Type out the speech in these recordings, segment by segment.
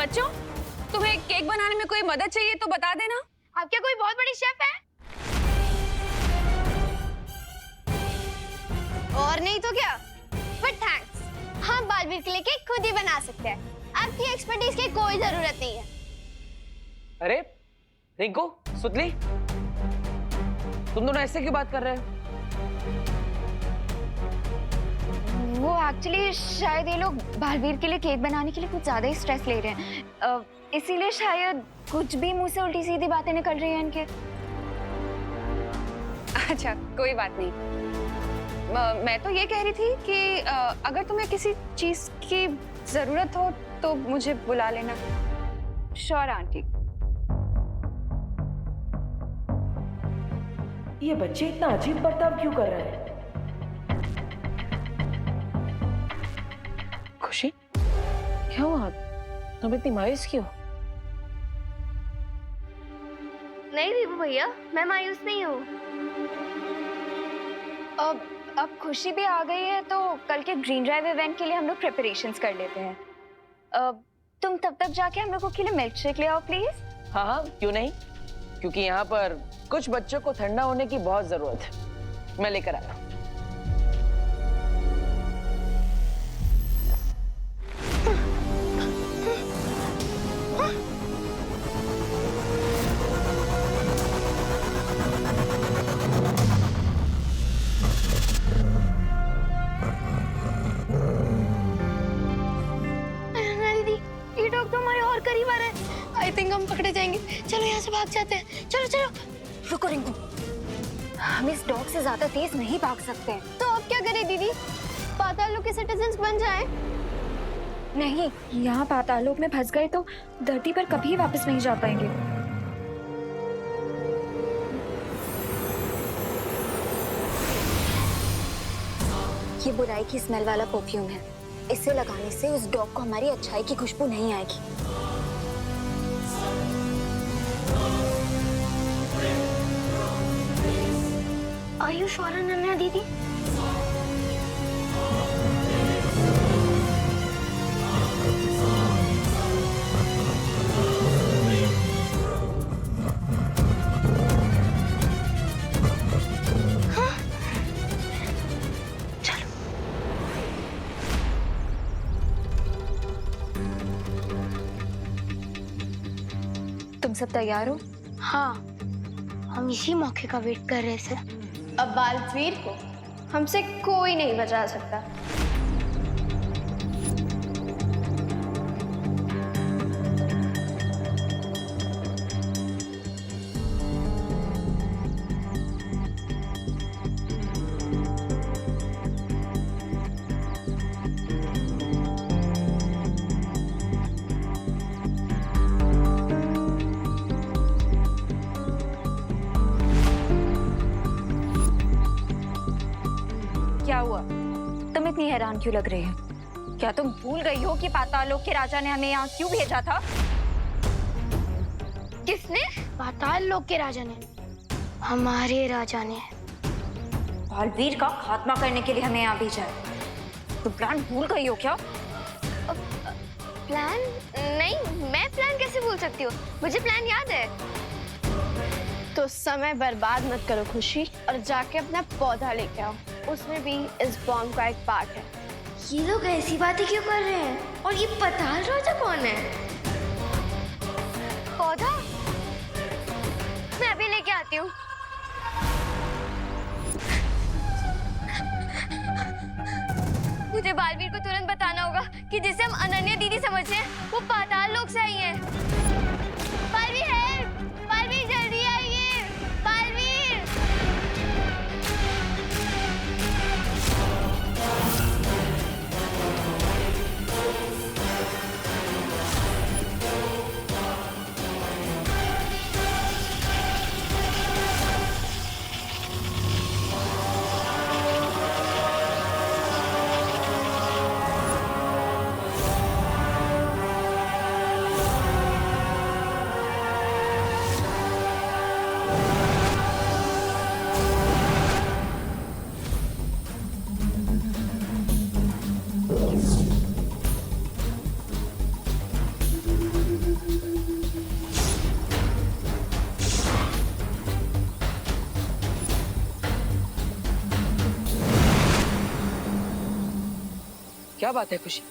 बच्चों, तुम्हें केक बनाने में कोई मदद चाहिए तो बता देना। आप क्या कोई बहुत बड़ी शेफ है? और नहीं तो क्या? बट थैंक्स, हम बालवीर के लिए केक खुद ही बना सकते हैं। आपकी एक्सपर्टीज की कोई जरूरत नहीं है। अरे रिंकू, सुतली, तुम दोनों ऐसे क्यों बात कर रहे हो? वो एक्चुअली शायद ये लोग बालवीर के लिए केक बनाने के लिए कुछ ज्यादा ही स्ट्रेस ले रहे हैं, इसीलिए शायद कुछ भी मुंह से उल्टी सीधी बातें निकल रही हैं इनके। अच्छा, कोई बात नहीं। मैं तो ये कह रही थी कि अगर तुम्हें किसी चीज की जरूरत हो तो मुझे बुला लेना। Sure aunty. ये बच्चे इतना अजीब बर्ताव क्यों कर रहे हैं? खुशी, क्या हुआ? तुम इतनी मायूस क्यों? नहीं विभू भैया, मैं मायूस नहीं हूँ। अब खुशी भी आ गई है तो कल के ग्रीन ड्राइव इवेंट के लिए हम लोग प्रिपरेशंस कर लेते हैं। तुम तब तक जाके हम लोगों के लिए मिल्क शेक ले आओ प्लीज। हाँ हाँ, क्यों नहीं, क्योंकि यहाँ पर कुछ बच्चों को ठंडा होने की बहुत जरूरत है। मैं लेकर आया। ये डॉग तो हमारे और करीब आ रहा है। आई थिंक हम पकड़े जाएंगे। चलो यहाँ से भाग जाते हैं। चलो चलो। रुको रिंकू, हम इस डॉग से ज्यादा तेज नहीं भाग सकते। तो अब क्या करें दीदी? पाताल लोक के सिटीजन्स बन जाएं? नहीं, यहाँ पाताल लोक में फंस गए तो धरती पर कभी वापस नहीं जा पाएंगे। ये बुराई की स्मेल वाला परफ्यूम है। इसे लगाने से उस डॉग को हमारी अच्छाई की खुशबू नहीं आएगी। Are you sure, अनन्या दीदी? तुम सब तैयार हो? हाँ, हम इसी मौके का वेट कर रहे थे। अब बालवीर को हमसे कोई नहीं बचा सकता। क्या हुआ? तुम इतनी हैरान क्यों लग रही हो? क्या तुम भूल गई हो कि पाताल लोक के राजा ने हमें यहाँ क्यों भेजा था? किसने? पाताल लोक के राजा ने। हमारे राजा ने बालवीर का खात्मा करने के लिए हमें यहाँ भेजा है। तुम प्लान भूल गई हो क्या? प्लान? नहीं, मैं प्लान कैसे भूल सकती हूँ? मुझे प्लान याद है। तो समय बर्बाद मत करो खुशी, और जाके अपना पौधा लेके आओ। उसमें भी इस बॉम्ब का एक पार्ट है। ये लोग ऐसी बातें क्यों कर रहे हैं? और ये पाताल राजा कौन है? पौधा? मैं अभी लेके आती हूँ। मुझे बालवीर को तुरंत बताना होगा कि जिसे हम अनन्या दीदी समझते हैं वो पाताल लोक से आई है। बालवीर है, बालवीर जल्दी आइए, बालवीर। क्या बात है खुशी?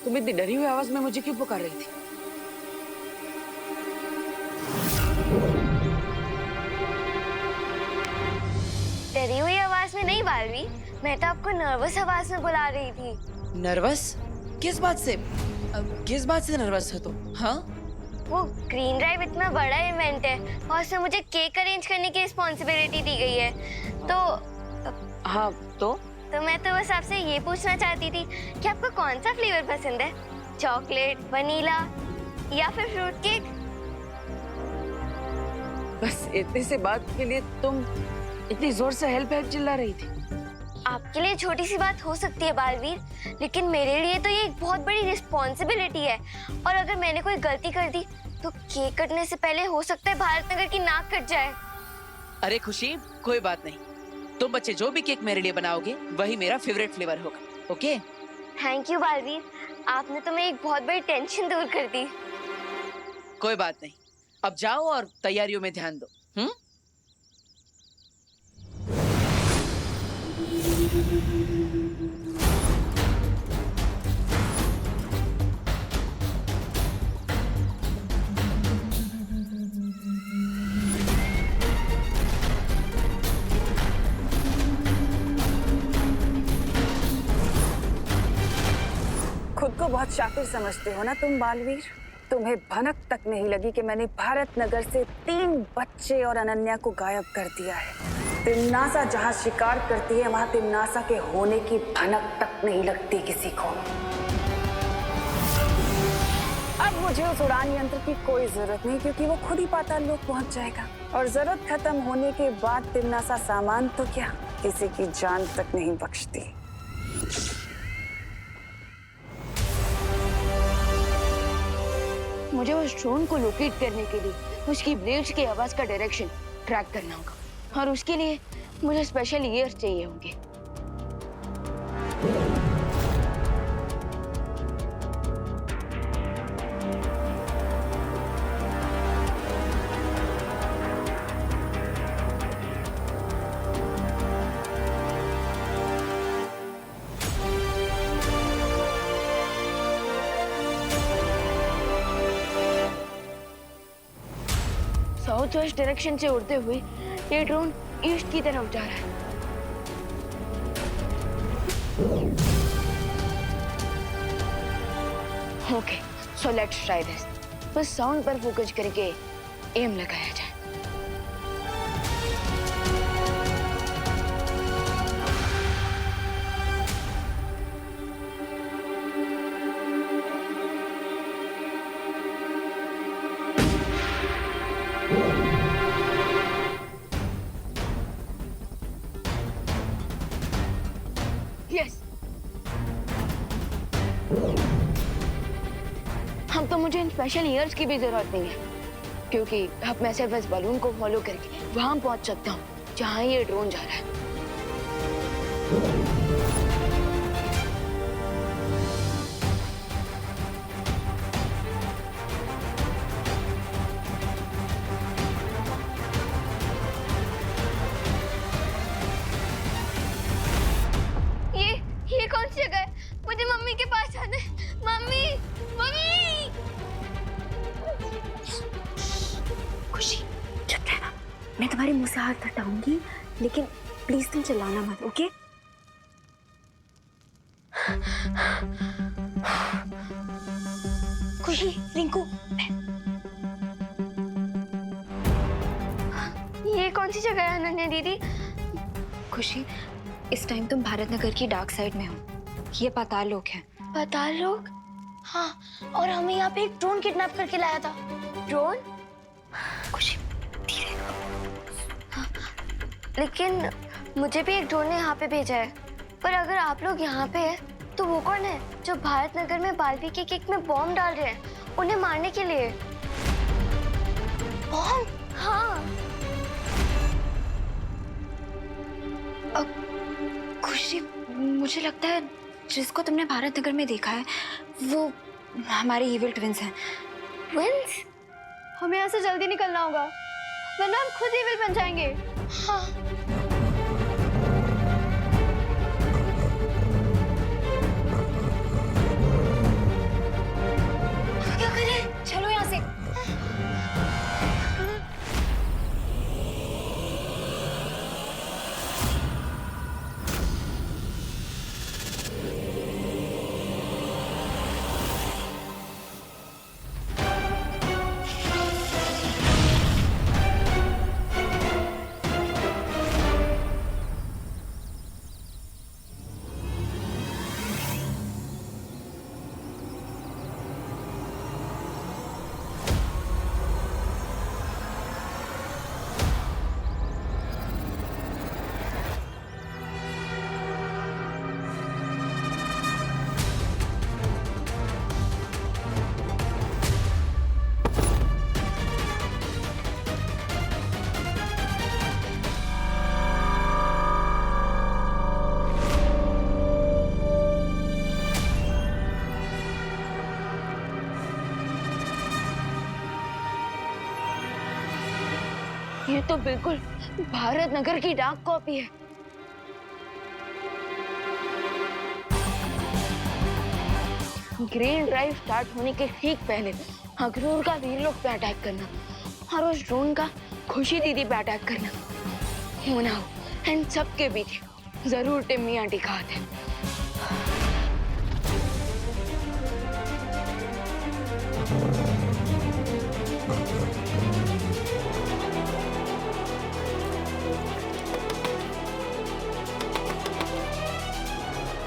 तुम इतनी डरी हुई आवाज में मुझे क्यों पुकार रही थी? डरी हुई आवाज में नहीं बालवी, मैं तो आपको नर्वस आवाज में बुला रही थी। नर्वस? किस बात से? किस बात से नर्वस हो तुम? हाँ? वो ग्रीन ड्राइव इतना बड़ा इवेंट है और उसमें मुझे केक अरेंज करने की रिस्पॉन्सिबिलिटी दी गई है। हाँ तो मैं तो बस आपसे ये पूछना चाहती थी कि आपको कौन सा फ्लेवर पसंद है, चॉकलेट, वनीला या फिर फ्रूट केक? बस इतनी सी बात के लिए तुम इतनी जोर से हेल्प हेल्प चिल्ला रही थी? आपके लिए छोटी सी बात हो सकती है बालवीर, लेकिन मेरे लिए तो ये एक बहुत बड़ी रिस्पॉन्सिबिलिटी है। और अगर मैंने कोई गलती कर दी तो केक कटने से पहले हो सकता है भारत नगर की नाक कट जाए। अरे खुशी, कोई बात नहीं। तुम बच्चे जो भी केक मेरे लिए बनाओगे वही मेरा फेवरेट फ्लेवर होगा, ओके? थैंक यू बालवीर, आपने तो मेरी एक बहुत बड़ी टेंशन दूर कर दी। कोई बात नहीं, अब जाओ और तैयारियों में ध्यान दो। खुद को बहुत शातिर समझते हो ना तुम बालवीर। तुम्हें भनक तक नहीं लगी कि मैंने भारत नगर से 3 बच्चे और अनन्या को गायब कर दिया है। तिमनासा जहाँ शिकार करती है वहाँ तिमनासा के होने की भनक तक नहीं लगती किसी को। अब मुझे उस उड़ान यंत्र की कोई जरूरत नहीं, क्योंकि वो खुद ही पाताल लोक पहुँच जाएगा। और जरूरत खत्म होने के बाद तिमनासा सामान तो क्या, किसी की जान तक नहीं बख्शती। मुझे उस ड्रोन को लोकेट करने के लिए उसकी ब्लेड्स की आवाज का डायरेक्शन ट्रैक करना होगा, और उसके लिए मुझे स्पेशल ईयर्स चाहिए होंगे। साउथ वेस्ट डायरेक्शन से उड़ते हुए ये ड्रोन ईस्ट की तरफ जा रहा है। Okay, so let's try this. बस साउंड पर फोकस करके एम लगाया जाए। यस, हम तो मुझे इन स्पेशल ईयर्स की भी जरूरत नहीं है, क्योंकि अब मैं सिर्फ इस बलून को फॉलो करके वहां पहुंच सकता हूँ जहां ये ड्रोन जा रहा है। ये कौन सी जगह है? मुझे मम्मी के पास जाना है। Mummy, mummy! खुशी, चुप रहना। मैं तुम्हारे मुंह से हाथ हटाऊंगी, लेकिन प्लीज तुम चिल्लाना मत, ओके? खुशी, रिंकू, ये कौन सी जगह है अनन्या दीदी? खुशी, इस टाइम तुम भारत नगर की डार्क साइड में हो। ये पाताल लोक है। पाताल लोक? हाँ, और हमें यहाँ पे एक ड्रोन किडनैप करके लाया था। ड्रोन? खुशी, धीरे। हाँ, लेकिन मुझे भी एक ड्रोन ने यहाँ पे भेजा है। पर अगर आप लोग यहाँ पे हैं, तो वो कौन है जो भारत नगर में बालवी के केक में बॉम्ब डाल रहे हैं, उन्हें मारने के लिए? बॉम्ब? हाँ। खुशी, मुझे लगता है जिसको तुमने भारत नगर में देखा है वो हमारे इविल ट्विंस हैं। ट्विंस? हमें यहाँ से जल्दी निकलना होगा, वरना हम खुद इविल बन जाएंगे। हाँ। ये तो बिल्कुल भारत नगर की डाक कॉपी है। ग्रीन ड्राइव स्टार्ट होने के ठीक पहले अखनूर का वीर लोग पे अटैक करना और उस ड्रोन का खुशी दीदी पे अटैक करना होना हो एंड सबके बीच जरूर टिम्मी आंटी का हाथ है।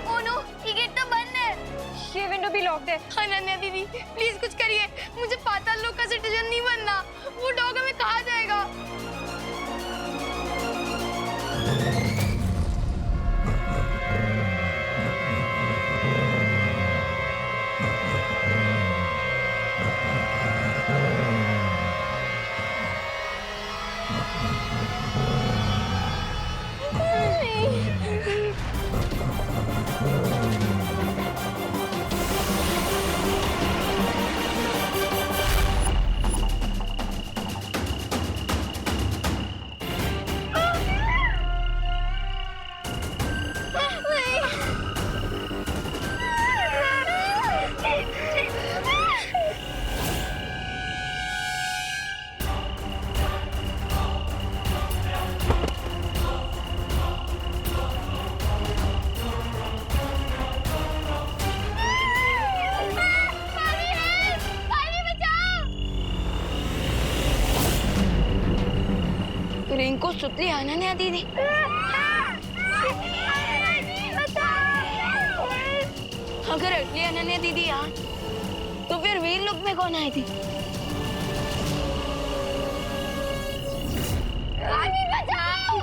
ओह नो, ये गेट तो बंद है। ये विंडो भी लॉक्ड है। अनन्या दीदी प्लीज कुछ करिए, मुझे पाताल लोक का सिटीजन नहीं बनना। वो डॉग हमें कहाँ जाएगा? रिंकू सुतली अनन्या दीदी। अगर असली अनन्या दीदी यहाँ तो फिर वीर लोक में कौन आई थी? बचाओ!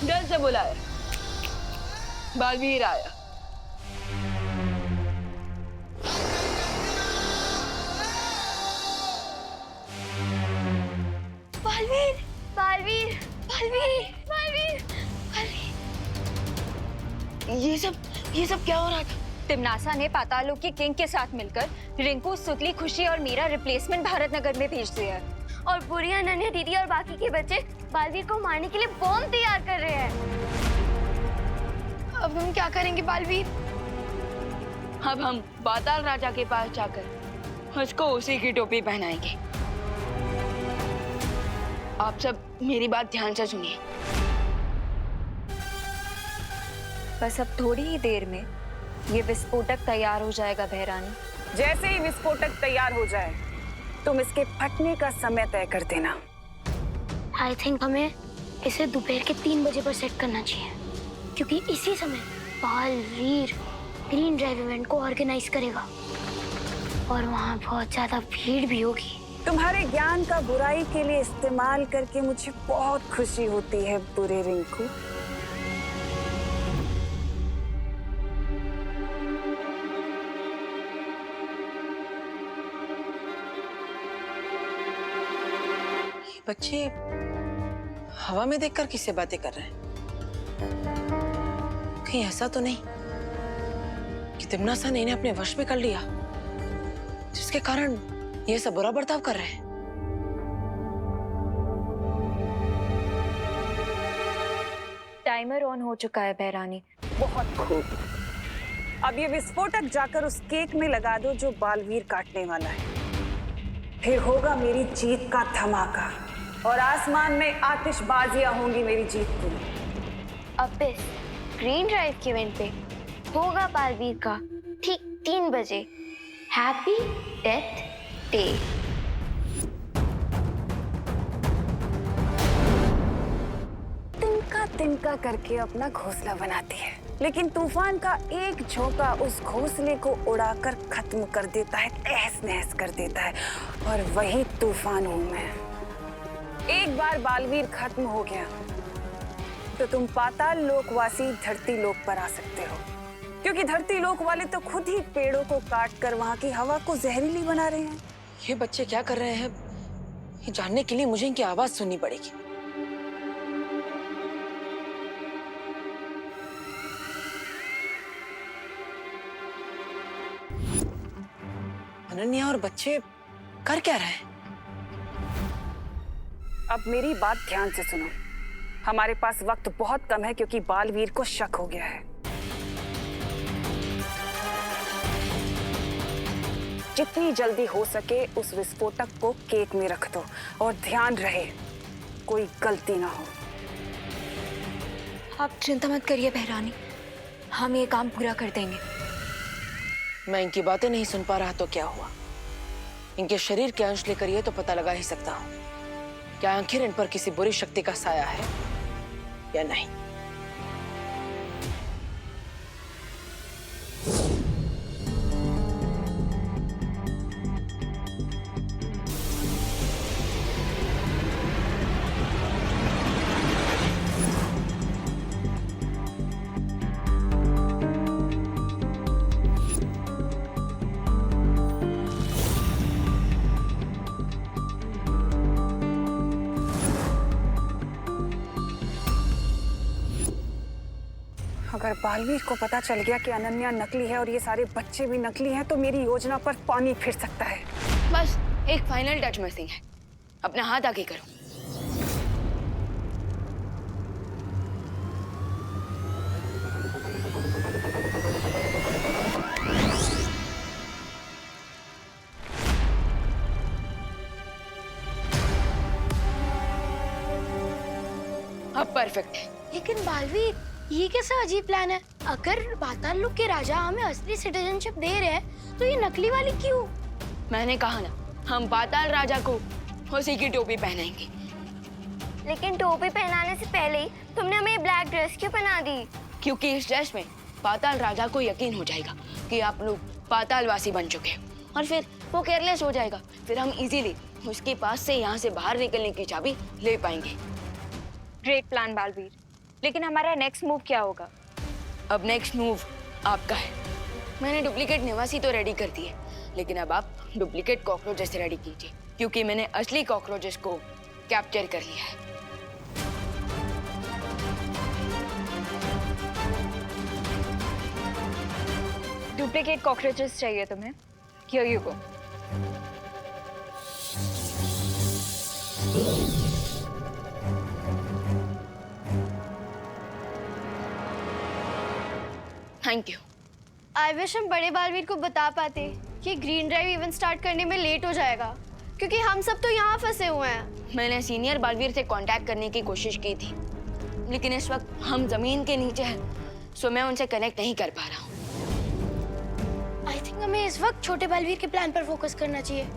जल्द से बुलाया, बालवीर आया। बालवीर, बालवीर, बालवीर, बालवीर, बालवीर। ये सब क्या हो रहा था? तिमनासा ने पाताल लोक की किंग के साथ मिलकर रिंकू, सुतली, खुशी और मीरा रिप्लेसमेंट भारत नगर में भेज दिया है। और बुरी अनन्या दीदी और बाकी के बच्चे बालवीर को मारने के लिए बॉम्ब तैयार कर रहे हैं। अब हम क्या करेंगे बालवीर? अब हम पाताल राजा के पास जाकर उसको उसी की टोपी पहनाएंगे। आप सब मेरी बात ध्यान से सुनिए। बस अब थोड़ी ही देर में ये विस्फोटक तैयार हो जाएगा बहरानी। जैसे ही विस्फोटक तैयार हो जाए तुम इसके फटने का समय तय कर देना। आई थिंक हमें इसे दोपहर के 3 बजे पर सेट करना चाहिए, क्योंकि इसी समय बालवीर ग्रीन ड्राइव इवेंट को ऑर्गेनाइज करेगा और वहाँ बहुत ज्यादा भीड़ भी होगी। तुम्हारे ज्ञान का बुराई के लिए इस्तेमाल करके मुझे बहुत खुशी होती है बुरे रिंकू। बच्चे हवा में देखकर किससे बातें कर रहे हैं? कहीं ऐसा तो नहीं कि तिमनासा ने इन्हें अपने वश में कर लिया, जिसके कारण ये सब बुरा बर्ताव कर रहे हैं? टाइमर ऑन हो चुका है बहरानी। बहुत खूब। अब ये विस्फोटक जाकर उस केक में लगा दो जो बालवीर काटने वाला है। फिर होगा मेरी जीत का धमाका और आसमान में आतिशबाजियां होंगी मेरी जीत की। अब इस ग्रीन ड्राइव के इवेंट पे होगा बालवीर का ठीक 3 बजे हैप्पी डेथ डे। तिनका तिनका करके अपना घोंसला बनाती है, लेकिन तूफान का एक झोंका उस घोंसले को उड़ाकर खत्म कर देता है, तहस नहस कर देता है। और वही तूफान हूं मैं। एक बार बालवीर खत्म हो गया तो तुम पाताल लोकवासी धरती लोक पर आ सकते हो, क्योंकि धरती लोक वाले तो खुद ही पेड़ों को काट कर वहां की हवा को जहरीली बना रहे हैं। ये बच्चे क्या कर रहे हैं, ये जानने के लिए मुझे इनकी आवाज सुननी पड़ेगी। अनन्या और बच्चे कर क्या रहे हैं? अब मेरी बात ध्यान से सुनो। हमारे पास वक्त बहुत कम है क्योंकि बालवीर को शक हो गया है। जितनी जल्दी हो सके उस विस्फोटक को केक में रख दो और ध्यान रहे कोई गलती ना हो। आप चिंता मत करिए बहरानी, हम ये काम पूरा कर देंगे। मैं इनकी बातें नहीं सुन पा रहा तो क्या हुआ? इनके शरीर के अंश लेकर ये तो पता लगा ही सकता हूँ, क्या आखिर इन पर किसी बुरी शक्ति का साया है या नहीं। अगर बालवीर को पता चल गया कि अनन्या नकली है और ये सारे बच्चे भी नकली हैं, तो मेरी योजना पर पानी फिर सकता है। बस एक फाइनल टच मिसिंग है, अपना हाथ आगे करो। अब परफेक्ट है। लेकिन बालवीर, ये कैसा अजीब प्लान है? अगर पाताल लोक के राजा हमें असली सिटीजनशिप दे रहे हैं तो ये नकली वाली क्यों? मैंने कहा ना, हम पाताल राजा को उसी की टोपी पहनाएंगे। लेकिन टोपी पहनाने से पहले ही तुमने हमें ब्लैक ड्रेस क्यों पहना दी? क्योंकि इस ड्रेस में पाताल राजा को यकीन हो जाएगा कि आप लोग पातालवासी बन चुके हैं, और फिर वो केयरलेस हो जाएगा। फिर हम इजीली उसके पास से यहाँ से बाहर निकलने की चाबी ले पाएंगे। ग्रेट प्लान बालवीर, लेकिन हमारा नेक्स्ट मूव क्या होगा? अब नेक्स्ट मूव आपका है। मैंने डुप्लीकेट निवासी तो रेडी कर दिए, लेकिन अब आप डुप्लीकेट कॉकरोचेस रेडी कीजिए, क्योंकि मैंने असली कॉकरोचेस को कैप्चर कर लिया है। डुप्लीकेट कॉकरोचेस चाहिए तुम्हें? Here you go. Thank you. I wish हम बड़े बालवीर को बता पाते कि ग्रीन ड्राइव इवेंट स्टार्ट करने में लेट हो जाएगा, क्योंकि हम सब तो यहाँ फंसे हुए हैं। मैंने सीनियर बालवीर से कांटेक्ट करने की कोशिश की थी, लेकिन इस वक्त हम जमीन के नीचे हैं, सो मैं उनसे कनेक्ट नहीं कर पा रहा हूँ। आई थिंक हमें इस वक्त छोटे बालवीर के प्लान पर फोकस करना चाहिए।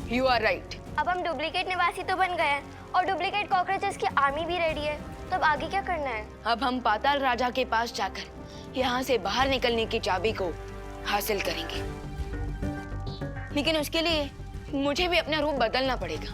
You are right. अब हम डुप्लीकेट निवासी तो बन गए हैं और डुप्लीकेट कॉकरोचेस की आर्मी भी रेडी है, तो अब आगे क्या करना है? अब हम पाताल राजा के पास जाकर यहाँ से बाहर निकलने की चाबी को हासिल करेंगे, लेकिन उसके लिए मुझे भी अपना रूप बदलना पड़ेगा।